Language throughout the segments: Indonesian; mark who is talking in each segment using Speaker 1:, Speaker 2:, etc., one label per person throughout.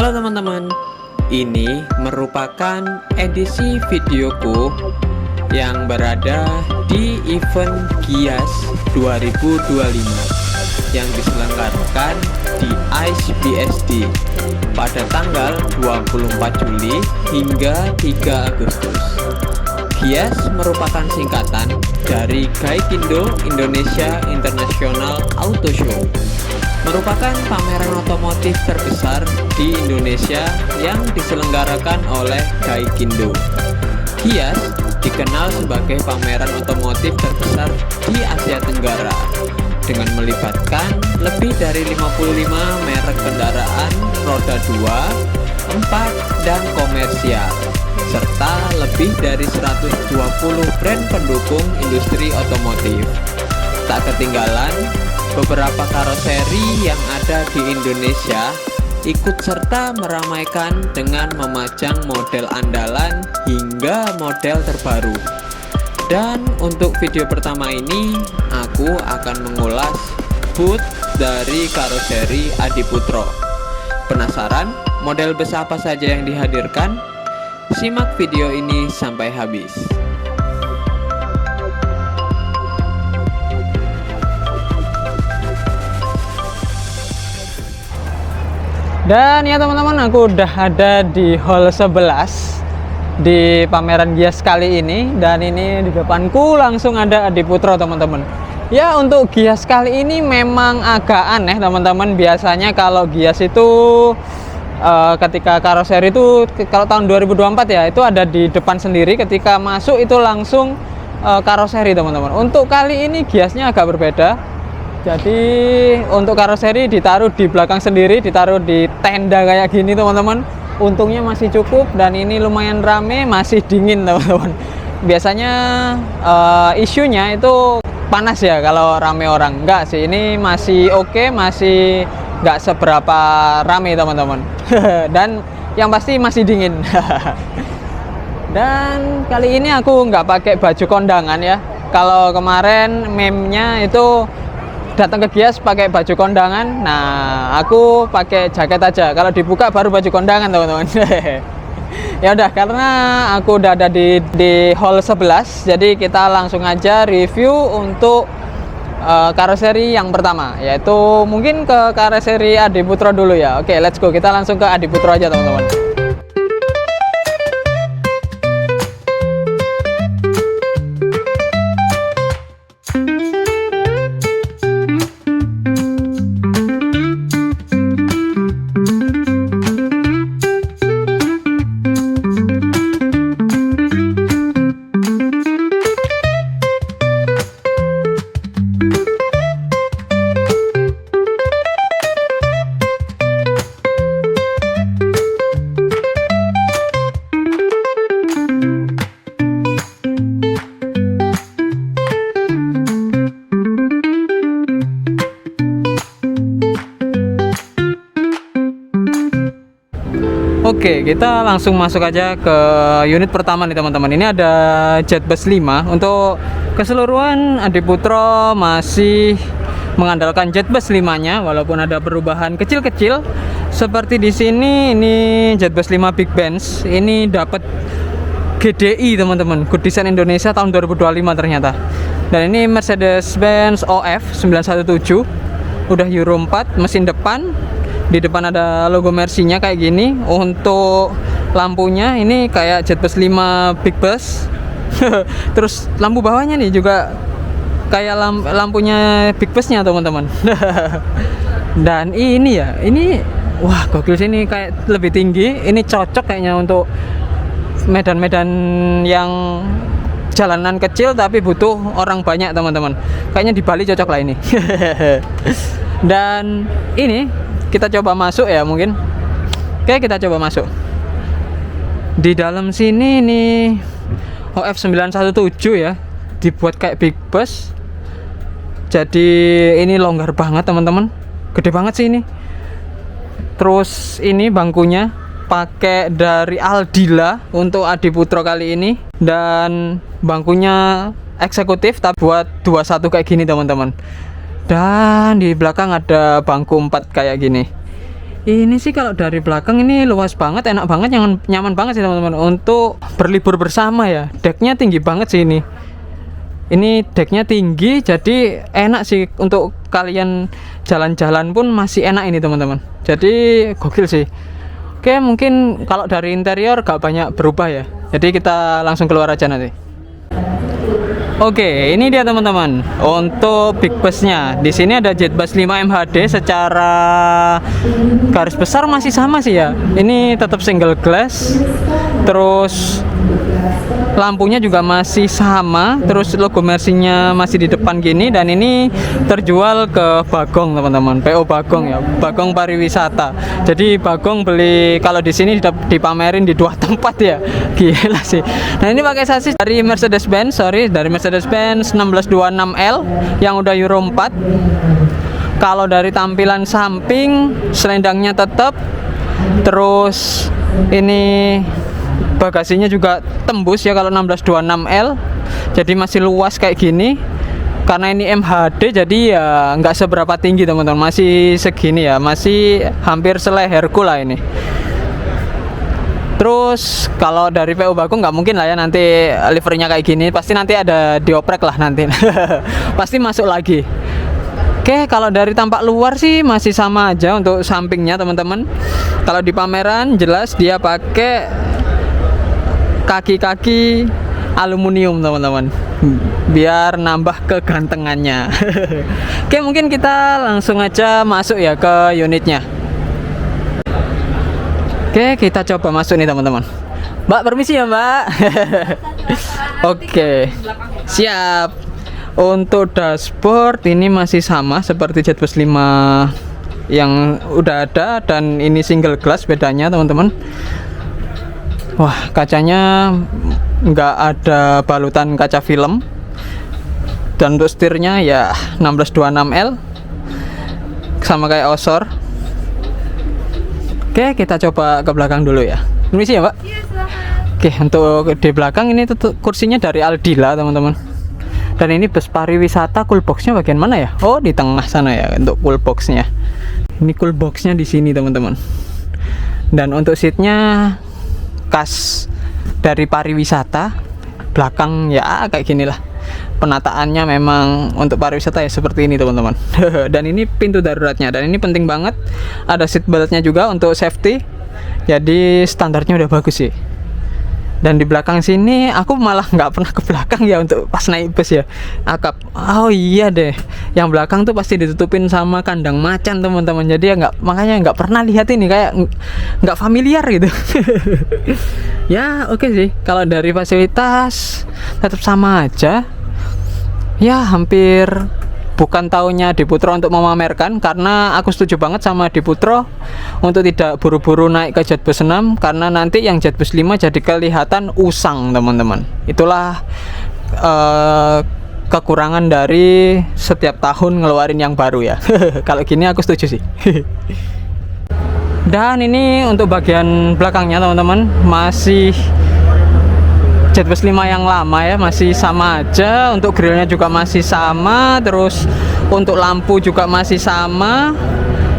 Speaker 1: Halo teman-teman, ini merupakan edisi videoku yang berada di event Gias 2025 yang diselenggarakan di ICE BSD pada tanggal 24 Juli hingga 3 Agustus. Gias merupakan singkatan dari Gaikindo Indonesia International Auto Show, merupakan pameran otomotif terbesar di Indonesia yang diselenggarakan oleh Gaikindo. Gias dikenal sebagai pameran otomotif terbesar di Asia Tenggara dengan melibatkan lebih dari 55 merek kendaraan roda 2, 4, dan komersial, serta lebih dari 120 brand pendukung industri otomotif. Tak ketinggalan, beberapa karoseri yang ada di Indonesia ikut serta meramaikan dengan memajang model andalan hingga model terbaru. Dan untuk video pertama ini, aku akan mengulas booth dari karoseri Adiputro. Penasaran model bus apa saja yang dihadirkan? Simak video ini sampai habis.
Speaker 2: Dan ya teman-teman, aku udah ada di hall 11 di pameran Gias kali ini, dan ini di depanku langsung ada Adiputro teman-teman. Ya, untuk Gias kali ini memang agak aneh teman-teman. Biasanya kalau Gias itu ketika karoseri itu kalau tahun 2024 ya, itu ada di depan sendiri, ketika masuk itu langsung karoseri teman-teman. Untuk kali ini Giasnya agak berbeda. Jadi untuk karoseri ditaruh di belakang sendiri, ditaruh di tenda kayak gini teman-teman. Untungnya masih cukup dan ini lumayan rame, masih dingin teman-teman. Biasanya isunya itu panas ya kalau rame orang. Enggak sih, ini masih oke, masih nggak seberapa rame teman-teman. Dan yang pasti masih dingin. Dan kali ini aku nggak pakai baju kondangan ya. Kalau kemarin meme-nya itu datang ke Gias pakai baju kondangan, nah aku pakai jaket aja. Kalau dibuka baru baju kondangan teman-teman. Ya udah, karena aku udah ada di hall 11, jadi kita langsung aja review untuk karoseri yang pertama, yaitu mungkin ke karoseri Adiputro dulu ya. Oke, let's go, kita langsung ke Adiputro aja teman-teman. Oke, kita langsung masuk aja ke unit pertama nih teman-teman. Ini ada Jetbus 5. Untuk keseluruhan Adiputro masih mengandalkan Jetbus 5-nya, walaupun ada perubahan kecil-kecil. Seperti di sini, ini Jetbus 5 Big Benz. Ini dapat GDI teman-teman, Good Design Indonesia tahun 2025 ternyata. Dan ini Mercedes-Benz OF 917, udah Euro 4, mesin depan. Di depan ada logo Mercy-nya kayak gini. Untuk lampunya ini kayak Jetbus 5 Big Bus. Terus lampu bawahnya nih juga kayak lampunya Big Bus-nya teman-teman. Dan ini ya, ini wah gokil sih, ini kayak lebih tinggi. Ini cocok kayaknya untuk medan-medan yang jalanan kecil tapi butuh orang banyak teman-teman. Kayaknya di Bali cocok lah ini. Dan ini kita coba masuk ya mungkin. Oke, kita coba masuk. Di dalam sini nih OF 917 ya, dibuat kayak Big Bus. Jadi ini longgar banget teman-teman. Gede banget sih ini. Terus ini bangkunya pakai dari Aldila untuk Adiputro kali ini. Dan bangkunya eksekutif tapi buat 21 kayak gini teman-teman. Dan di belakang ada bangku 4 kayak gini. Ini sih kalau dari belakang ini luas banget, enak banget, nyaman banget sih teman-teman untuk berlibur bersama ya. Decknya tinggi banget sih ini. Ini decknya tinggi, jadi enak sih untuk kalian jalan-jalan pun masih enak ini teman-teman. Jadi gokil sih. Oke, mungkin kalau dari interior gak banyak berubah ya. Jadi kita langsung keluar aja nanti. Oke, ini dia teman-teman. Untuk big busnya, di sini ada Jetbus 5 MHD. Secara garis besar masih sama sih ya. Ini tetap single glass. Terus lampunya juga masih sama. Terus logo Mercy-nya masih di depan gini. Dan ini terjual ke Bagong teman-teman. PO Bagong ya. Bagong Pariwisata. Jadi Bagong beli kalau di sini dipamerin di 2 tempat ya. Gila sih. Nah ini pakai sasis dari Mercedes-Benz, dari Mercedes-Benz 1626L yang udah Euro 4. Kalau dari tampilan samping, selendangnya tetap. Terus ini bagasinya juga tembus ya kalau 1626L. Jadi masih luas kayak gini. Karena ini MHD jadi ya nggak seberapa tinggi teman-teman. Masih segini ya, masih hampir seleherku lah ini. Terus kalau dari PO Bagong nggak mungkin lah ya nanti livernya kayak gini, pasti nanti ada dioprek lah nanti. Pasti masuk lagi. Oke, kalau dari tampak luar sih masih sama aja untuk sampingnya teman-teman. Kalau di pameran jelas dia pakai kaki-kaki aluminium teman-teman, biar nambah kegantengannya. Oke, mungkin kita langsung aja masuk ya ke unitnya. Oke, kita coba masuk nih teman-teman. Mbak, permisi ya Mbak. Oke, siap. Untuk dashboard ini masih sama seperti Jetbus 5 yang udah ada. Dan ini single glass bedanya teman-teman. Wah, kacanya nggak ada balutan kaca film. Dan untuk setirnya ya 1626L sama kayak Osor. Oke, kita coba ke belakang dulu ya. Permisi ya Mbak.
Speaker 3: Iya, silakan.
Speaker 2: Oke, untuk di belakang ini kursinya dari Aldila teman-teman. Dan ini bus pariwisata. Coolboxnya bagian mana ya? Oh, di tengah sana ya untuk coolboxnya. Ini coolboxnya di sini teman-teman. Dan untuk seatnya khas dari pariwisata. Belakang ya kayak ginilah. Penataannya memang untuk pariwisata ya seperti ini teman-teman. Dan ini pintu daruratnya, dan ini penting banget ada seat beltnya juga untuk safety. Jadi standarnya udah bagus sih. Dan di belakang sini aku malah nggak pernah ke belakang ya untuk pas naik bus ya. Akap, oh iya deh, yang belakang tuh pasti ditutupin sama kandang macan teman-teman. Jadi ya makanya nggak pernah lihat ini, kayak nggak familiar gitu. Ya oke sih, kalau dari fasilitas tetap sama aja. Ya hampir bukan tahunnya Diputro untuk memamerkan, karena aku setuju banget sama Diputro untuk tidak buru-buru naik ke Jetbus 6, karena nanti yang Jetbus 5 jadi kelihatan usang teman-teman. Itulah kekurangan dari setiap tahun ngeluarin yang baru ya. Kalau gini aku setuju sih. Dan ini untuk bagian belakangnya teman-teman, masih Jetbus 5 yang lama ya, masih sama aja. Untuk grillnya juga masih sama. Terus untuk lampu juga masih sama.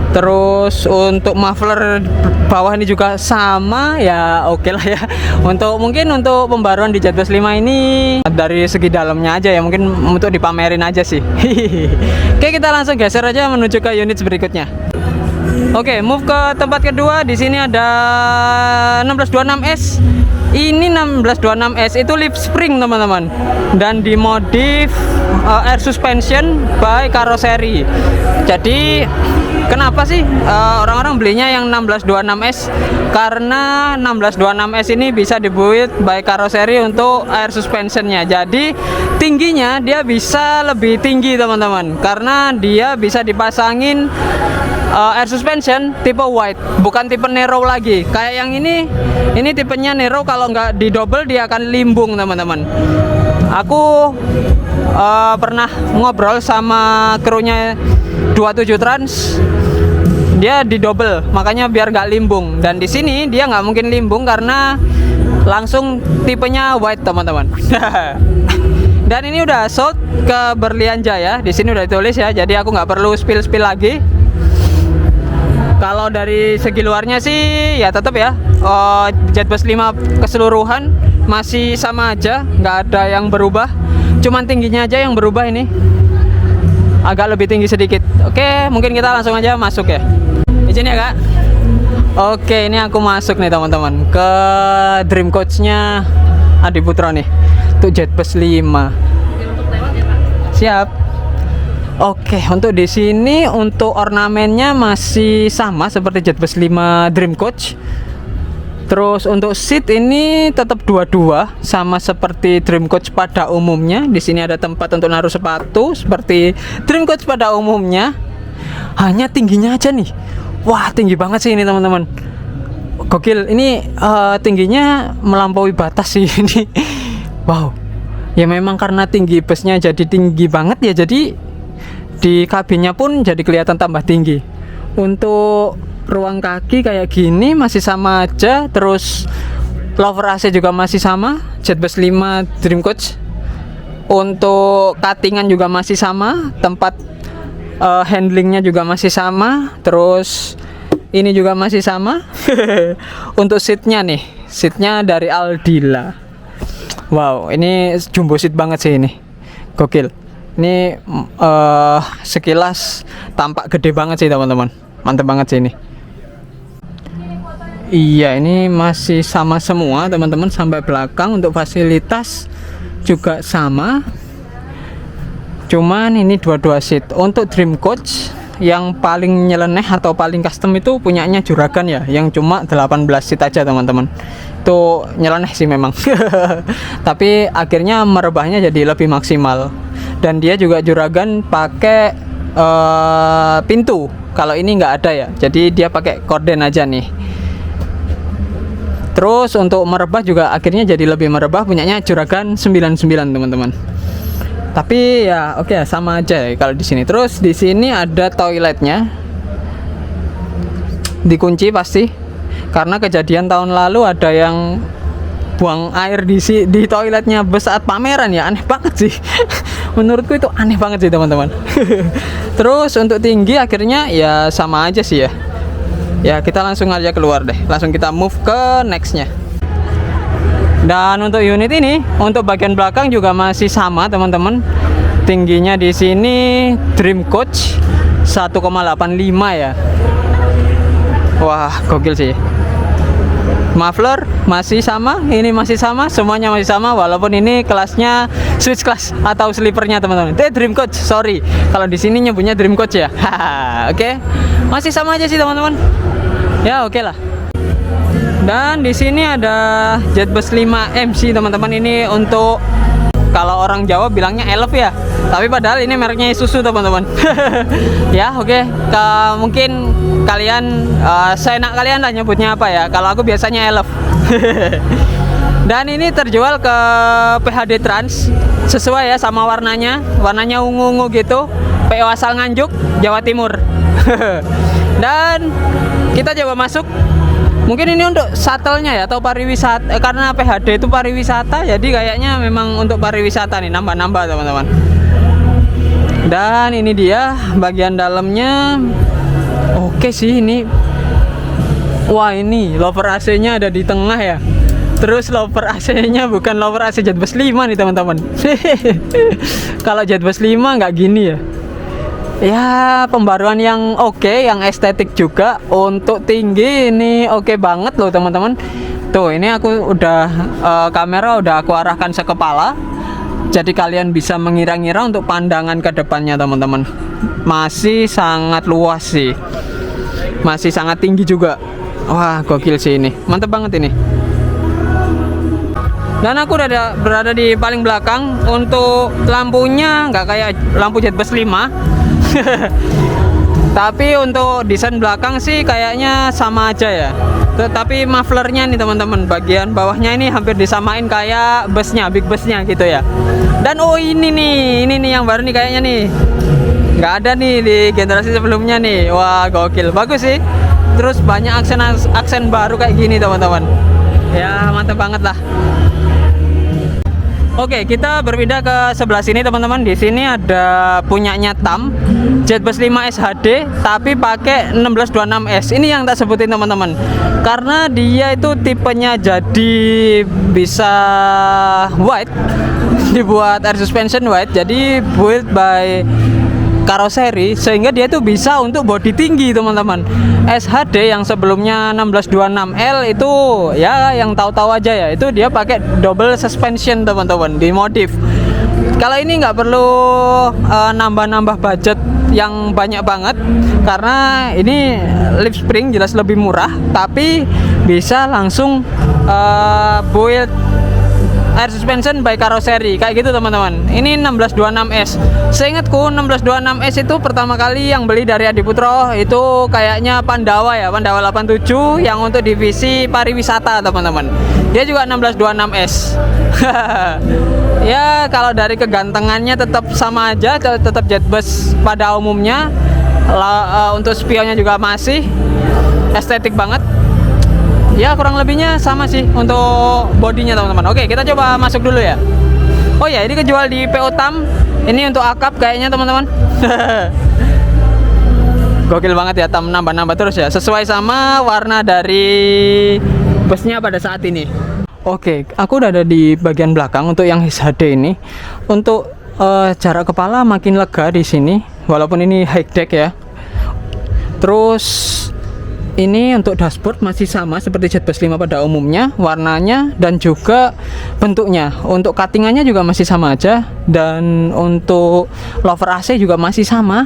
Speaker 2: Terus untuk muffler bawah ini juga sama ya, oke lah ya. Mungkin untuk pembaruan di Jetbus 5 ini dari segi dalamnya aja ya, mungkin untuk dipamerin aja sih. Oke, kita langsung geser aja menuju ke unit berikutnya. Oke, move ke tempat kedua. Di sini ada 1626S. Ini 1626S itu lip spring teman-teman, dan dimodif air suspension by Carrosserie. Jadi kenapa sih orang-orang belinya yang 1626S? Karena 1626S ini bisa dibuat by Carrosserie untuk air suspensionnya. Jadi tingginya dia bisa lebih tinggi teman-teman, karena dia bisa dipasangin air suspension tipe wide, bukan tipe narrow lagi. Kayak yang ini tipenya narrow, kalau nggak di double dia akan limbung teman-teman. Aku pernah ngobrol sama krunya 27 Trans, dia di double, makanya biar nggak limbung. Dan di sini dia nggak mungkin limbung karena langsung tipenya wide teman-teman. Dan ini udah sold ke Berlian Jaya, di sini udah ditulis ya, jadi aku nggak perlu spill lagi. Kalau dari segi luarnya sih ya tetap ya, Jet Bus 5 keseluruhan masih sama aja, nggak ada yang berubah. Cuman tingginya aja yang berubah, ini agak lebih tinggi sedikit. Oke, mungkin kita langsung aja masuk ya. Izin ya kak. Oke, ini aku masuk nih teman-teman ke Dream Coach-nya Adi Putra nih, untuk Jet Bus 5. Siap. Oke, untuk di sini untuk ornamennya masih sama seperti Jet Bus 5 Dream Coach. Terus untuk seat ini tetap dua-dua sama seperti Dream Coach pada umumnya. Di sini ada tempat untuk naruh sepatu seperti Dream Coach pada umumnya. Hanya tingginya aja nih. Wah, tinggi banget sih ini teman-teman. Gokil, ini tingginya melampaui batas sih ini. Wow. Ya memang karena tinggi busnya jadi tinggi banget ya, jadi di kabinnya pun jadi kelihatan tambah tinggi. Untuk ruang kaki kayak gini masih sama aja. Terus lover AC juga masih sama, Jet Bus 5 Dream Coach. Untuk cuttingan juga masih sama, tempat handlingnya juga masih sama. Terus ini juga masih sama. Untuk seatnya nih, seatnya dari Aldila. Wow, ini jumbo seat banget sih ini, gokil. Ini sekilas tampak gede banget sih teman-teman, mantep banget sih ini. Iya, ini masih sama semua teman-teman sampai belakang. Untuk fasilitas juga sama, cuman ini dua-dua seat. Untuk Dream Coach yang paling nyeleneh atau paling custom itu punyanya Juragan ya, yang cuma 18 seat aja teman-teman. Itu nyeleneh sih memang. Tapi akhirnya merebahnya jadi lebih maksimal. Dan dia juga Juragan pakai pintu. Kalau ini nggak ada ya, jadi dia pakai korden aja nih. Terus untuk merebah juga akhirnya jadi lebih merebah, punyanya Juragan 99 teman-teman. Tapi ya oke, sama aja ya kalau di sini. Terus di sini ada toiletnya, dikunci pasti karena kejadian tahun lalu ada yang buang air di toiletnya bus saat pameran ya, aneh banget sih. Menurutku itu aneh banget sih teman-teman. Terus untuk tinggi akhirnya ya sama aja sih ya. Ya kita langsung aja keluar deh, langsung kita move ke nextnya. Dan untuk unit ini, untuk bagian belakang juga masih sama teman-teman. Tingginya di sini Dream Coach 1,85 ya. Wah, gokil sih. Muffler masih sama, ini masih sama, semuanya masih sama, walaupun ini kelasnya switch class atau sleepernya teman-teman. Dream Coach, sorry. Kalau di sini nyebutnya Dream Coach ya. Oke. Masih sama aja sih teman-teman. Ya oke lah. Dan di sini ada Jet Bus 5 MC teman-teman. Ini untuk kalau orang Jawa bilangnya elf ya. Tapi padahal ini mereknya Isuzu teman-teman. Ya oke. Mungkin kalian seenak kalian lah nyebutnya apa ya. Kalau aku biasanya elf. Dan ini terjual ke PHD Trans. Sesuai ya sama warnanya. Warnanya ungu-ungu gitu. PO asal Nganjuk, Jawa Timur. Dan kita coba masuk. Mungkin ini untuk shuttle-nya ya, atau pariwisata, karena PHD itu pariwisata, jadi kayaknya memang untuk pariwisata nih, nambah-nambah teman-teman. Dan ini dia bagian dalamnya. Oke sih ini. Wah, ini lover AC-nya ada di tengah ya. Terus lover AC-nya bukan lover AC Jet Bus 5 nih teman-teman. Kalau Jet Bus 5 nggak gini ya. Ya pembaruan yang oke, yang estetik juga. Untuk tinggi ini oke banget loh teman-teman. Tuh ini aku udah kamera udah aku arahkan sekepala, jadi kalian bisa mengira-ngira untuk pandangan ke depannya teman-teman. Masih sangat luas sih, masih sangat tinggi juga. Wah gokil sih ini, mantep banget ini. Dan aku udah berada di paling belakang. Untuk lampunya nggak kayak lampu Jet Bus 5. Tapi untuk desain belakang sih kayaknya sama aja ya. Tetapi mufflernya nih teman-teman, bagian bawahnya ini hampir disamain kayak busnya, big busnya gitu ya. Dan oh ini nih yang baru nih kayaknya nih, nggak ada nih di generasi sebelumnya nih. Wah gokil, bagus sih. Terus banyak aksen baru kayak gini teman-teman. Ya mantap banget lah. Oke, kita berpindah ke sebelah sini teman-teman. Di sini ada punyanya Tam, Jetbus 5 SHD tapi pakai 1626S. Ini yang tak sebutin teman-teman. Karena dia itu tipenya jadi bisa wide, dibuat air suspension wide, jadi build by karoseri, sehingga dia tuh bisa untuk bodi tinggi teman-teman. SHD yang sebelumnya 1626L itu ya yang tahu-tahu aja ya, itu dia pakai double suspension teman-teman, dimodif. Kalau ini nggak perlu nambah-nambah budget yang banyak banget, karena ini lip spring jelas lebih murah, tapi bisa langsung build air suspension by karoseri kayak gitu teman-teman. Ini 1626S. Seingatku 1626S itu pertama kali yang beli dari Adiputro itu kayaknya Pandawa ya, Pandawa 87 yang untuk divisi pariwisata teman-teman. Dia juga 1626S. Ya kalau dari kegantengannya tetap sama aja, tetap Jetbus pada umumnya. Untuk spionnya juga masih estetik banget. Ya kurang lebihnya sama sih untuk bodinya teman-teman. Oke, kita coba masuk dulu ya. Oh ya, ini kejual di PO Tam. Ini untuk akap kayaknya teman-teman. Gokil banget ya, Tam nambah-nambah terus ya, sesuai sama warna dari busnya pada saat ini. Oke, aku udah ada di bagian belakang untuk yang SHD ini. Untuk jarak kepala makin lega di sini, walaupun ini high deck ya. Terus ini untuk dashboard masih sama seperti Jetbus 5 pada umumnya, warnanya dan juga bentuknya. Untuk cuttingannya juga masih sama aja, dan untuk lover AC juga masih sama.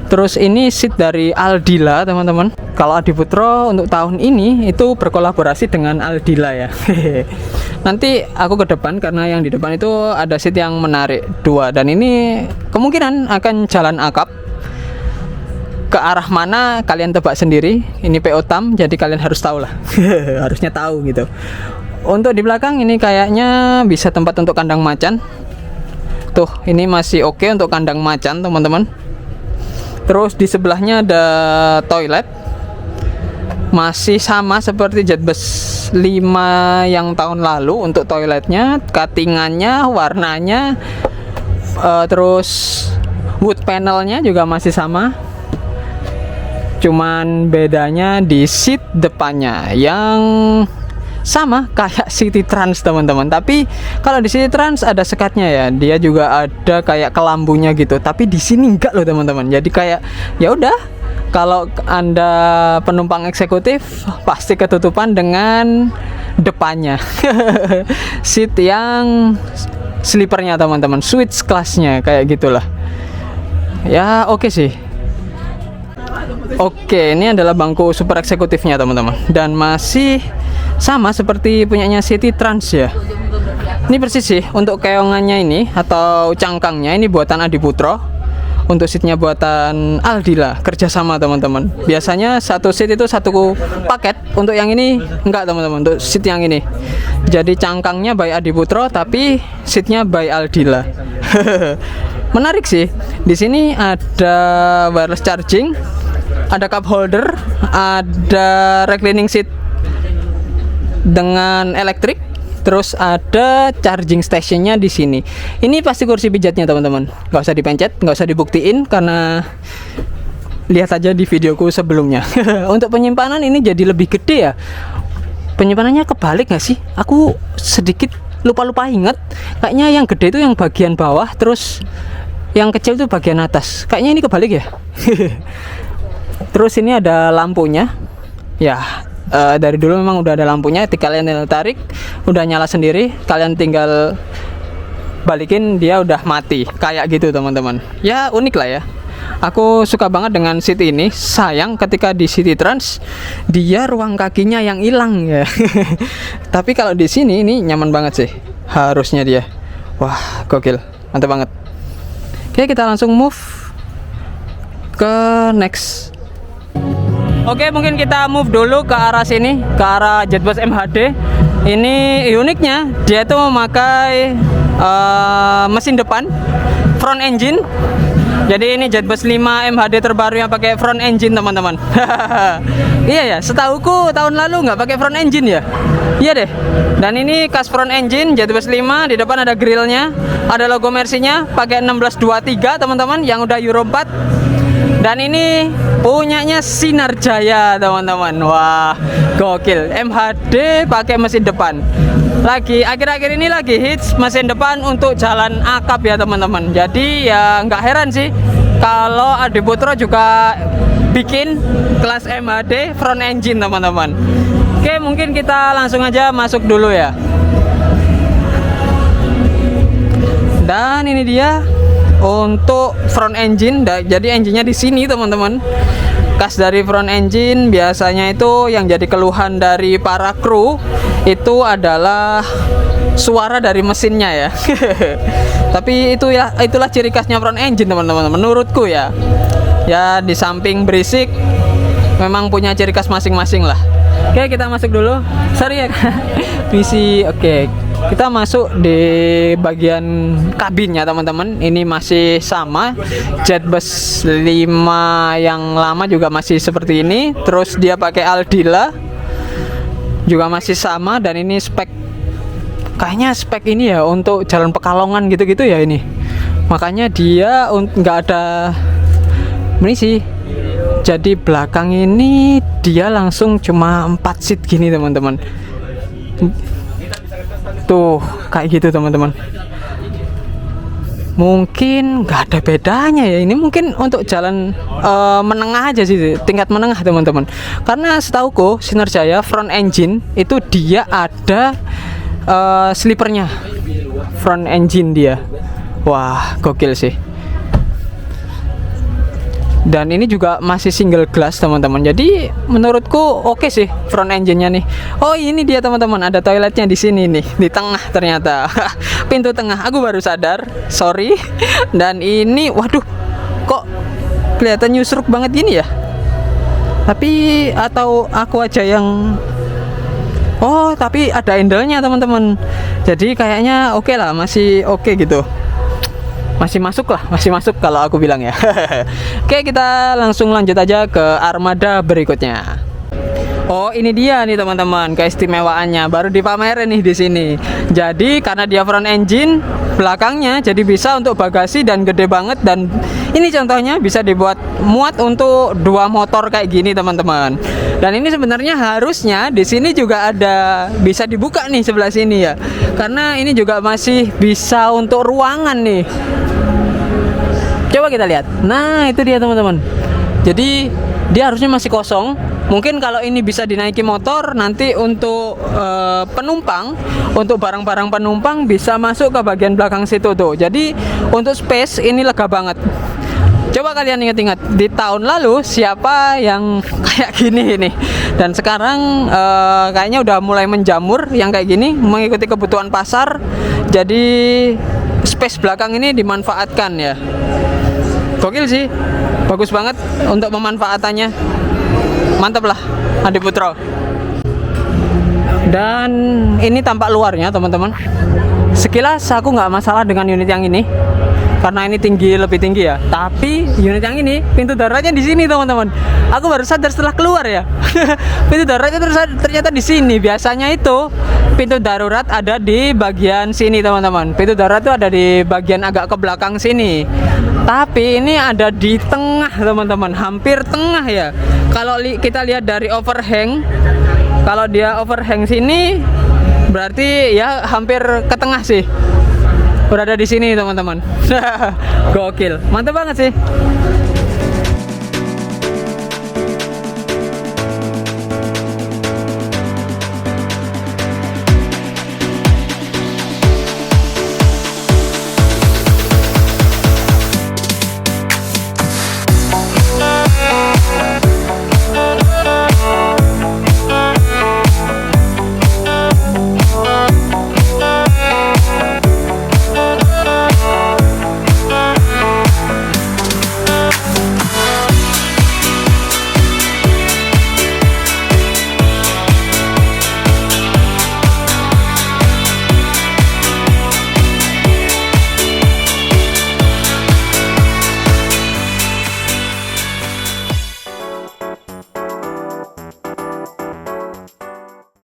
Speaker 2: Terus ini seat dari Aldila teman-teman. Kalau Adiputro untuk tahun ini itu berkolaborasi dengan Aldila ya. Nanti aku ke depan, karena yang di depan itu ada seat yang menarik dua, dan ini kemungkinan akan jalan akap. Ke arah mana kalian tebak sendiri. Ini PO Tam, jadi kalian harus tahu lah. Harusnya tahu gitu. Untuk di belakang ini kayaknya bisa tempat untuk kandang macan. Tuh, ini masih oke untuk kandang macan teman-teman. Terus di sebelahnya ada toilet. Masih sama seperti Jetbus 5 yang tahun lalu untuk toiletnya, cuttingannya, warnanya, terus wood panelnya juga masih sama. Cuman bedanya di seat depannya yang sama kayak City Trans teman-teman. Tapi kalau di City Trans ada sekatnya ya, dia juga ada kayak kelambunya gitu. Tapi di sini enggak loh teman-teman. Jadi kayak ya udah, kalau Anda penumpang eksekutif pasti ketutupan dengan depannya. Seat yang sleepernya teman-teman, suite kelasnya kayak gitulah. Ya oke sih. Oke, ini adalah bangku super eksekutifnya teman-teman, dan masih sama seperti punyanya City Trans ya. Ini persis sih. Untuk keongannya ini atau cangkangnya ini buatan Adiputro. Untuk seatnya buatan Aldila, kerjasama teman-teman. Biasanya satu seat itu satu paket. Untuk yang ini enggak teman-teman, untuk seat yang ini. Jadi cangkangnya by Adiputro tapi seatnya by Aldila. Menarik sih. Di sini ada wireless charging, ada cup holder, ada reclining seat dengan elektrik, terus ada charging stationnya di sini. Ini pasti kursi pijatnya teman-teman, nggak usah dipencet, nggak usah dibuktiin, karena lihat aja di videoku sebelumnya. Untuk penyimpanan ini jadi lebih gede ya. Penyimpanannya kebalik nggak sih? Aku sedikit lupa inget. Kayaknya yang gede itu yang bagian bawah, terus yang kecil itu bagian atas. Kayaknya ini kebalik ya. Terus ini ada lampunya. Ya, dari dulu memang udah ada lampunya. Kalian tarik, udah nyala sendiri. Kalian tinggal balikin, dia udah mati. Kayak gitu teman-teman. Ya unik lah ya. Aku suka banget dengan seat ini. Sayang ketika di City Trans dia ruang kakinya yang hilang ya. Tapi kalau di sini ini nyaman banget sih. Harusnya dia. Wah, gokil. Mantap banget. Oke, kita langsung move ke next. Oke, mungkin kita move dulu ke arah sini, ke arah Jetbus MHD. Ini uniknya, dia itu memakai mesin depan front engine Jadi ini Jetbus 5 MHD terbaru yang pakai front engine teman-teman. Iya ya, setauku tahun lalu nggak pakai front engine ya. Iya deh. Dan ini kas front engine Jetbus 5, di depan ada grillnya, ada logo Mercy-nya, pakai 1623 teman-teman yang udah Euro 4. Dan ini punyanya Sinar Jaya teman-teman. Wah, gokil. MHD pakai mesin depan. Lagi akhir-akhir ini lagi hits mesin depan untuk jalan akap ya teman-teman. Jadi ya nggak heran sih kalau Adiputro juga bikin kelas MHD front engine teman-teman. Oke, mungkin kita langsung aja masuk dulu ya. Dan ini dia untuk front engine. Jadi engine-nya di sini teman-teman. Kas dari front engine biasanya itu yang jadi keluhan dari para kru itu adalah suara dari mesinnya ya. Tapi itulah ciri khasnya front engine teman-teman, menurutku ya. Ya di samping berisik memang punya ciri khas masing-masing lah. Oke, kita masuk dulu. Sorry ya misi. Oke, kita masuk di bagian kabinnya teman-teman. Ini masih sama, Jetbus 5 yang lama juga masih seperti ini. Terus dia pakai Aldila juga masih sama. Dan ini kayaknya spek ini ya untuk jalan Pekalongan gitu-gitu ya ini. Makanya dia nggak ada ini sih. Jadi belakang ini dia langsung cuma 4 seat gini teman-teman. Tuh kayak gitu teman-teman. Mungkin nggak ada bedanya ya, ini mungkin untuk jalan menengah aja sih, tingkat menengah teman-teman. Karena setauku Sinar Jaya front engine itu dia ada slipernya, front engine dia. Wah, gokil sih. Dan ini juga masih single glass teman-teman. Jadi menurutku oke sih front engine-nya nih. Oh, ini dia teman-teman, ada toiletnya di sini nih, di tengah ternyata. Pintu tengah. Aku baru sadar. Sorry. Dan ini waduh, kok kelihatan nyusruk banget gini ya? Tapi atau aku aja yang tapi ada handle-nya teman-teman. Jadi kayaknya oke lah, masih oke gitu. Masih masuk kalau aku bilang ya. Oke, kita langsung lanjut aja ke armada berikutnya. Oh, ini dia nih teman-teman, keistimewaannya baru dipamerin nih di sini. Jadi karena dia front engine, belakangnya jadi bisa untuk bagasi dan gede banget. Dan ini contohnya bisa dibuat muat untuk 2 motor kayak gini teman-teman. Dan ini sebenarnya harusnya di sini juga ada bisa dibuka nih sebelah sini ya. Karena ini juga masih bisa untuk ruangan nih. Coba kita lihat. Nah, itu dia teman-teman. Jadi dia harusnya masih kosong. Mungkin kalau ini bisa dinaiki motor, nanti untuk penumpang, untuk barang-barang penumpang bisa masuk ke bagian belakang situ tuh. Jadi untuk space ini lega banget. Coba kalian ingat-ingat di tahun lalu siapa yang kayak gini ini. Dan sekarang kayaknya udah mulai menjamur yang kayak gini, mengikuti kebutuhan pasar. Jadi space belakang ini dimanfaatkan ya. Gokil sih, bagus banget untuk pemanfaatannya. Mantap lah Adiputro. Dan ini tampak luarnya teman-teman. Sekilas aku nggak masalah dengan unit yang ini karena ini lebih tinggi ya. Tapi unit yang ini pintu daruratnya di sini teman-teman. Aku baru sadar setelah keluar ya. Pintu daruratnya ternyata di sini. Biasanya itu pintu darurat ada di bagian sini teman-teman. Pintu darurat itu ada di bagian agak ke belakang sini. Tapi ini ada di tengah teman-teman, hampir tengah ya. Kalau kita lihat dari overhang, kalau dia overhang sini berarti ya hampir ke tengah sih. Berada di sini teman-teman. Gokil, mantap banget sih.